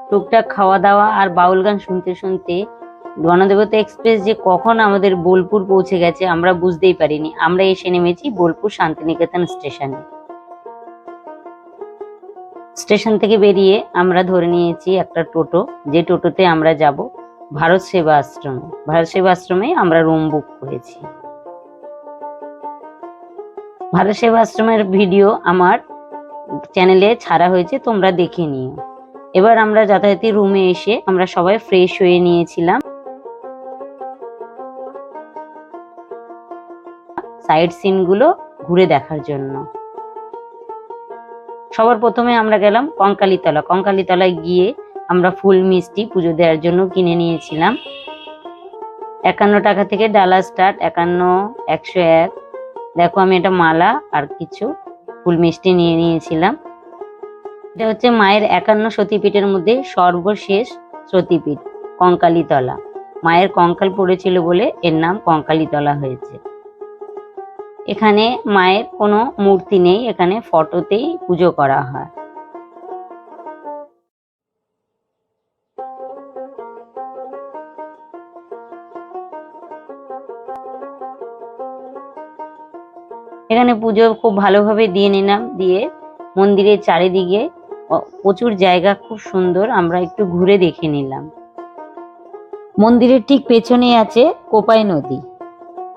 টুকটাক খাওয়া দাওয়া আর বাউল গান শুনতে শুনতে গণদেবতা এক্সপ্রেস যে কখন আমাদের বোলপুর পৌঁছে গেছে আমরা বুঝতেই পারিনি। আমরা এসে নেমেছি বোলপুর শান্তিনিকেতন স্টেশনে। স্টেশন থেকে বেরিয়ে আমরা ধরে নিয়েছি একটা টোটো, যে টোটোতে আমরা যাব ভারত সেবা আশ্রমে। ভারত সেবা আশ্রমে আমরা রুম বুক করেছি। ভারত সেবা আশ্রমের ভিডিও আমার চ্যানেলে ছাড়া হয়েছে, তোমরা দেখে নিও। এবার আমরা যথারীতি রুমে এসে আমরা সবাই ফ্রেশ হয়ে নিয়েছিলাম সাইড সিন গুলো ঘুরে দেখার জন্য। সবার প্রথমে আমরা গেলাম কঙ্কালীতলা। কঙ্কালীতলায় গিয়ে আমরা ফুল মিষ্টি পুজো দেওয়ার জন্য কিনে নিয়েছিলাম। 51 টাকা থেকে ডালা স্টার্ট, 51, 101। দেখো আমি এটা মালা আর কিছু ফুল মিষ্টি নিয়ে নিয়েছিলাম। এটা হচ্ছে মায়ের 51 সতীপীঠের মধ্যে সর্বশেষ সতীপীঠ কঙ্কালীতলা। মায়ের কঙ্কাল পড়েছিল বলে এর নাম কঙ্কালীতলা হয়েছে। এখানে মায়ের কোনো মূর্তি নেই, এখানে ফটোতেই পুজো করা হয়। এখানে পুজো খুব ভালোভাবে দিয়ে নিলাম। দিয়ে মন্দিরের চারিদিকে প্রচুর জায়গা খুব সুন্দর, আমরা একটু ঘুরে দেখে নিলাম। মন্দিরের ঠিক পেছনে আছে কোপাই নদী।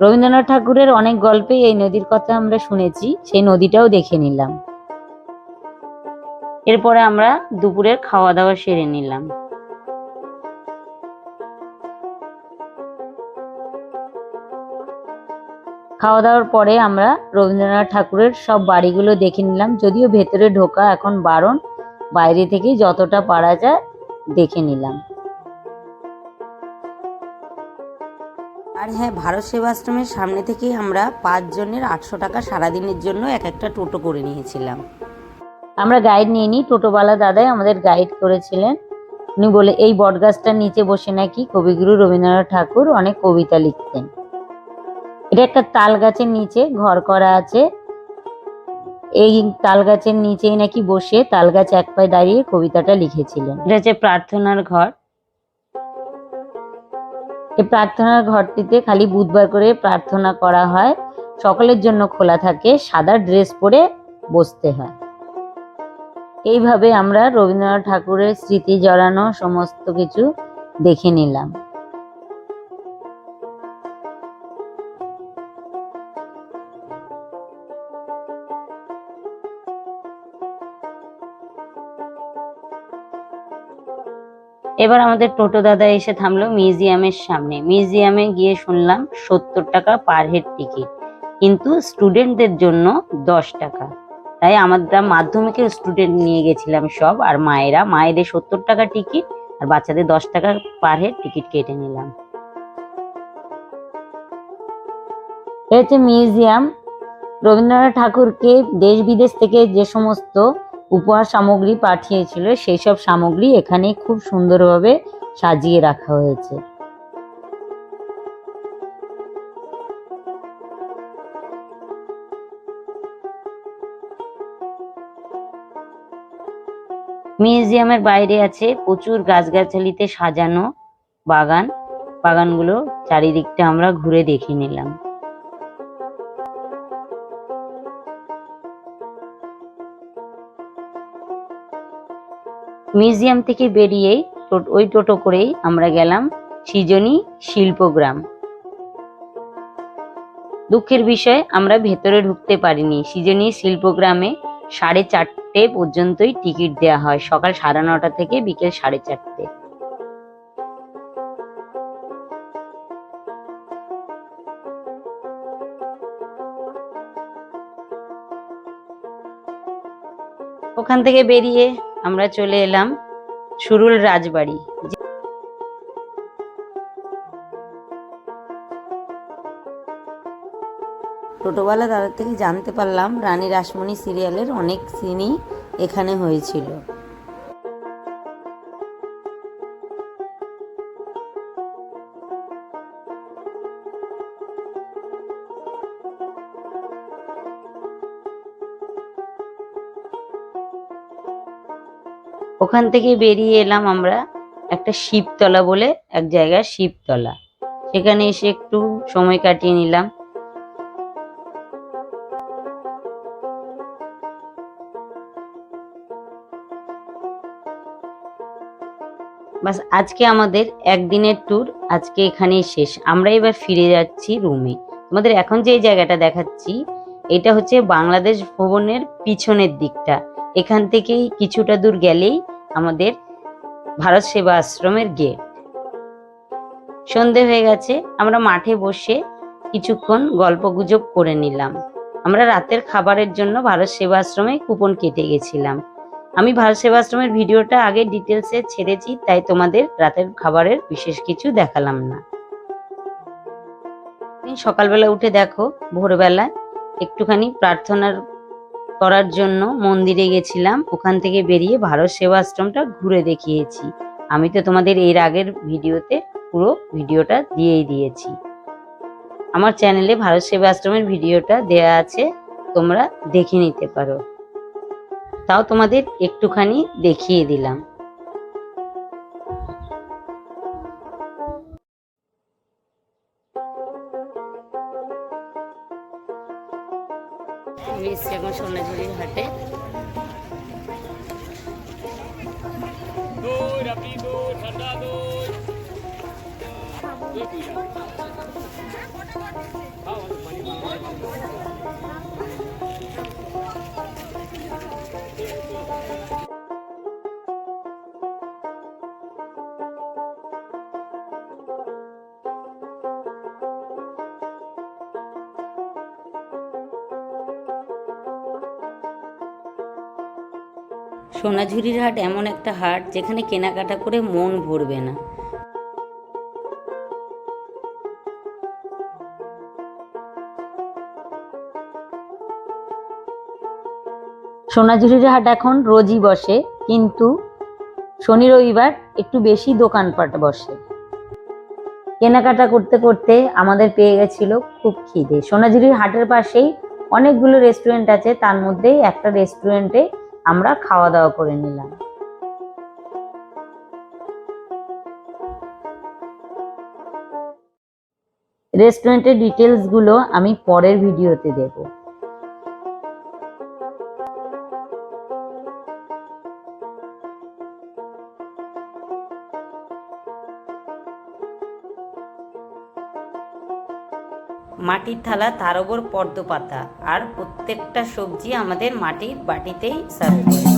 রবীন্দ্রনাথ ঠাকুরের অনেক গল্পে এই নদীর কথা আমরা শুনেছি, সেই নদীটাও দেখে নিলাম। এরপরে আমরা দুপুরের খাওয়া দাওয়া সেরে নিলাম। খাওয়া দাওয়ার পরে আমরা রবীন্দ্রনাথ ঠাকুরের সব বাড়িগুলো দেখে নিলাম, যদিও ভেতরে ঢোকা এখন বারণ, বাইরে থেকেই যতটা পারা যায় দেখে নিলাম। আর হ্যাঁ, ভারত সেবাশ্রমের সামনে থেকেই আমরা 5 জনের 800 টাকা সারাদিনের জন্য এক একটা টোটো করে নিয়েছিলাম। আমরা গাইড নিয়ে নিই, টোটোওয়ালা দাদাই আমাদের গাইড করেছিলেন। উনি বলে এই বটগাছটার নিচে বসে নাকি কবিগুরু রবীন্দ্রনাথ ঠাকুর অনেক কবিতা লিখতেন। এটা একটা তাল গাছের নিচে ঘর করা আছে। এই তাল গাছের নিচেই নাকি বসে তাল গাছ এক পায়ে দাঁড়িয়ে কবিতাটা লিখেছিলেন। এটা হচ্ছে প্রার্থনার ঘর। এই প্রার্থনার ঘরটিতে খালি বুধবার করে প্রার্থনা করা হয়, সকলের জন্য খোলা থাকে, সাদা ড্রেস পরে বসতে হয়। এইভাবে আমরা রবীন্দ্রনাথ ঠাকুরের স্মৃতি জড়ানো সমস্ত কিছু দেখে নিলাম। এবার আমাদের টোটো দাদা এসে থামলো মিউজিয়ামের সামনে। মিউজিয়ামে গিয়ে শুনলাম 70 টাকা পার হেড টিকিট, কিন্তু স্টুডেন্টদের জন্য 10 টাকা। তাই আমরা মাধ্যমিকের স্টুডেন্ট নিয়ে গেছিলাম সব, আর মায়েদের 70 টাকা টিকিট আর বাচ্চাদের 10 টাকা পার হেড টিকিট কেটে নিলাম। এটা হচ্ছে মিউজিয়াম। রবীন্দ্রনাথ ঠাকুরকে দেশ বিদেশ থেকে যে সমস্ত উপহার সামগ্রী পাঠিয়েছিল সেই সব সামগ্রী এখানে খুব সুন্দরভাবে সাজিয়ে রাখা হয়েছে। মিউজিয়ামের বাইরে আছে প্রচুর গাছগাছালিতে সাজানো বাগান। বাগানগুলো চারিদিকটা আমরা ঘুরে দেখে নিলাম। মিউজিয়াম থেকে বেরিয়েই ওই টোটো করেই আমরা গেলাম সৃজনী শিল্পগ্রাম। দুঃখের বিষয় আমরা ভেতরে ঢুকতে পারিনি। সৃজনী শিল্পগ্রামে 4:30 পর্যন্তই টিকিট দেওয়া হয়, সকাল 9:30 থেকে বিকেল 4:30। ওখান থেকে বেরিয়ে আমরা চলে এলাম সুরুল রাজবাড়ি। টোটোওয়ালা দাদার থেকে জানতে পারলাম রানী রাসমণি সিরিয়ালের অনেক সিনই এখানে হয়েছিল। ওখান থেকে বেরিয়ে এলাম আমরা একটা শিবতলা বলে এক জায়গায়, শিবতলা, সেখানে এসে একটু সময় কাটিয়ে নিলাম। বাস, আজকে আমাদের একদিনের ট্যুর আজকে এখানেই শেষ। আমরা এবার ফিরে যাচ্ছি রুমে। তোমাদের এখন যে জায়গাটা দেখাচ্ছি এটা হচ্ছে বাংলাদেশ ভবনের পিছনের দিকটা। এখান থেকেই কিছুটা দূর গেলেই আমাদের ভারত সেবা আশ্রমের গেট। সন্ধে হয়ে গেছে, আমরা মাঠে বসে কিছুক্ষণ গল্পগুজব করে নিলাম। আমরা রাতের খাবারের জন্য ভারত সেবা আশ্রমে কুপন কেটে গেছিলাম। আমি ভারত সেবা আশ্রমের ভিডিওটা আগে ডিটেলসে ছেড়েছি, তাই তোমাদের রাতের খাবারের বিশেষ কিছু দেখালাম না। সকালবেলা উঠে দেখো, ভোরবেলা একটুখানি প্রার্থনার করার জন্য মন্দিরে গেছিলাম। ওখান থেকে বেরিয়ে ভারত সেবা আশ্রমটা ঘুরে দেখিয়েছি। আমি তো তোমাদের এর আগের ভিডিওতে পুরো ভিডিওটা দিয়েই দিয়েছি। আমার চ্যানেলে ভারত সেবা আশ্রমের ভিডিওটা দেয়া আছে, তোমরা দেখে নিতে পারো। তাও তোমাদের একটুখানি দেখিয়ে দিলাম। এখন সোনাঝুরির হাটে। সোনাঝুরির হাট এমন একটা হাট যেখানে কেনাকাটা করে মন ভরবে না। সোনাঝুরির হাট এখন রোজই বসে, কিন্তু শনি রবিবার একটু বেশি দোকানপাট বসে। কেনাকাটা করতে করতে আমাদের পেয়ে গেছিল খুব খিদে। সোনাঝুরির হাটের পাশেই অনেকগুলো রেস্টুরেন্ট আছে, তার মধ্যেই একটা রেস্টুরেন্টে আমরা খাওয়া দাওয়া করে নিলাম। রেস্টুরেন্টের ডিটেলস গুলো আমি পরের ভিডিওতে দেব। মাটির থালা, তার ওপর পদ্ম পাতা, আর প্রত্যেকটা সবজি আমাদের মাটির বাটিতেই সার্ভ করে।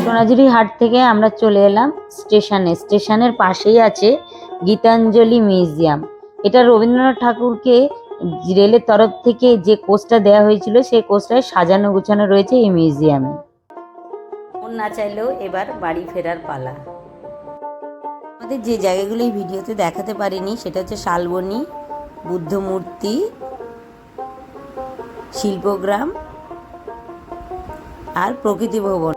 সোনাঝুরি হাট থেকে আমরা চলে এলাম স্টেশনে। স্টেশনের পাশেই আছে গীতাঞ্জলি মিউজিয়াম। এটা রবীন্দ্রনাথ ঠাকুরকে রেলের তরফ থেকে যে কোচটা দেওয়া হয়েছিল সেই কোচটায় সাজানো গুছানো রয়েছে এই মিউজিয়ামে। মন না চাইলেও এবার বাড়ি ফেরার পালা। আমাদের যে জায়গাগুলো এই ভিডিওতে দেখাতে পারিনি সেটা হচ্ছে শালবনী, বুদ্ধ মূর্তি, শিল্পগ্রাম আর প্রকৃতি ভবন।